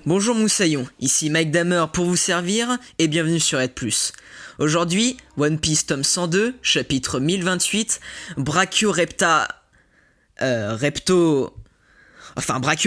Bonjour Moussaillon, ici Mike Damer pour vous servir et bienvenue sur Red+. Aujourd'hui, One Piece tome 102, chapitre 1028, Brachio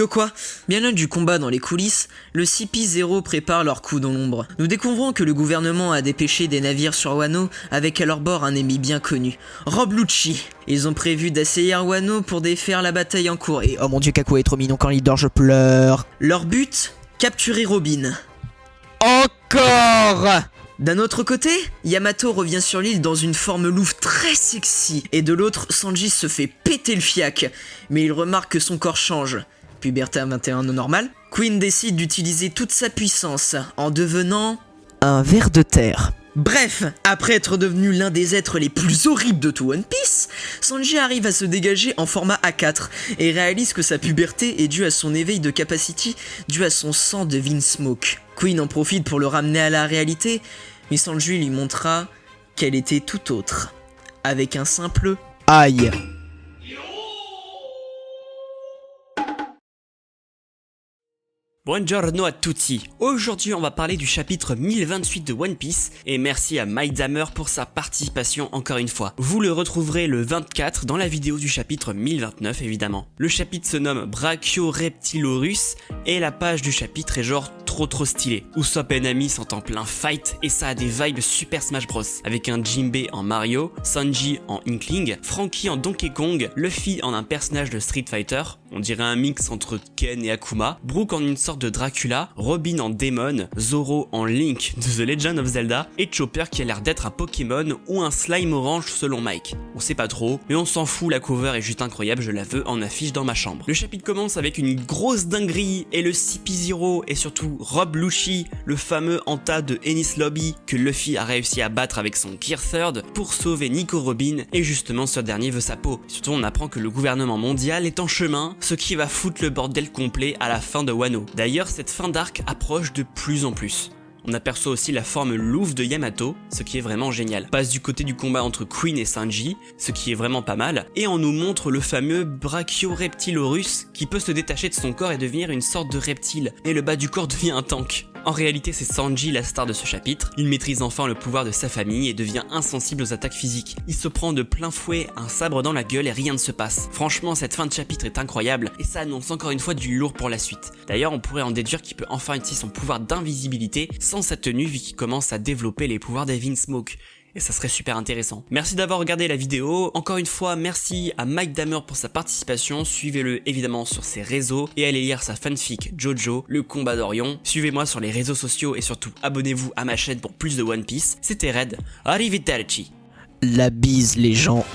quoi. Bien loin du combat dans les coulisses, le CP0 prépare leur coup dans l'ombre. Nous découvrons que le gouvernement a dépêché des navires sur Wano avec à leur bord un ennemi bien connu, Rob Lucci. Ils ont prévu d'assaillir Wano pour défaire la bataille en cours et... Oh mon dieu, Kaku est trop mignon quand il dort, je pleure. Leur but, capturer Robin. Encore. D'un autre côté, Yamato revient sur l'île dans une forme louve très sexy, et de l'autre, Sanji se fait péter le fiac, mais il remarque que son corps change. Puberté à 21 ans normal, Queen décide d'utiliser toute sa puissance en devenant... un ver de terre. Bref, après être devenu l'un des êtres les plus horribles de tout One Piece, Sanji arrive à se dégager en format A4 et réalise que sa puberté est due à son éveil de capacity dû à son sang de Vinsmoke. Queen en profite pour le ramener à la réalité, mais Sanji lui montra qu'elle était tout autre, avec un simple Aïe. Buongiorno a tutti. Aujourd'hui, on va parler du chapitre 1028 de One Piece et merci à Mike Damer pour sa participation encore une fois. Vous le retrouverez le 24 dans la vidéo du chapitre 1029 évidemment. Le chapitre se nomme Brachio Reptilorus et la page du chapitre est genre trop stylé. Usopp et Nami sont en plein fight et ça a des vibes Super Smash Bros. Avec un Jinbei en Mario, Sanji en Inkling, Franky en Donkey Kong, Luffy en un personnage de Street Fighter, on dirait un mix entre Ken et Akuma, Brook en une sorte de Dracula, Robin en Demon, Zoro en Link de The Legend of Zelda et Chopper qui a l'air d'être un Pokémon ou un slime orange selon Mike. On sait pas trop, mais on s'en fout, la cover est juste incroyable, je la veux en affiche dans ma chambre. Le chapitre commence avec une grosse dinguerie et le CP0 et surtout Rob Lucci, le fameux Anta de Enies Lobby que Luffy a réussi à battre avec son Gear Third pour sauver Nico Robin et justement ce dernier veut sa peau. Surtout on apprend que le gouvernement mondial est en chemin, ce qui va foutre le bordel complet à la fin de Wano. D'ailleurs cette fin d'arc approche de plus en plus. On aperçoit aussi la forme louve de Yamato, ce qui est vraiment génial. Passe du côté du combat entre Queen et Sanji, ce qui est vraiment pas mal, et on nous montre le fameux Brachio Reptilorus qui peut se détacher de son corps et devenir une sorte de reptile, et le bas du corps devient un tank. En réalité c'est Sanji la star de ce chapitre, il maîtrise enfin le pouvoir de sa famille et devient insensible aux attaques physiques. Il se prend de plein fouet un sabre dans la gueule et rien ne se passe. Franchement cette fin de chapitre est incroyable et ça annonce encore une fois du lourd pour la suite. D'ailleurs on pourrait en déduire qu'il peut enfin utiliser son pouvoir d'invisibilité sans sa tenue vu qu'il commence à développer les pouvoirs des Vinsmoke. Et ça serait super intéressant. Merci d'avoir regardé la vidéo. Encore une fois, merci à Mike Damer pour sa participation. Suivez-le évidemment sur ses réseaux et allez lire sa fanfic Jojo, le combat d'Orion. Suivez-moi sur les réseaux sociaux et surtout abonnez-vous à ma chaîne pour plus de One Piece. C'était Red. Arrivederci. La bise les gens.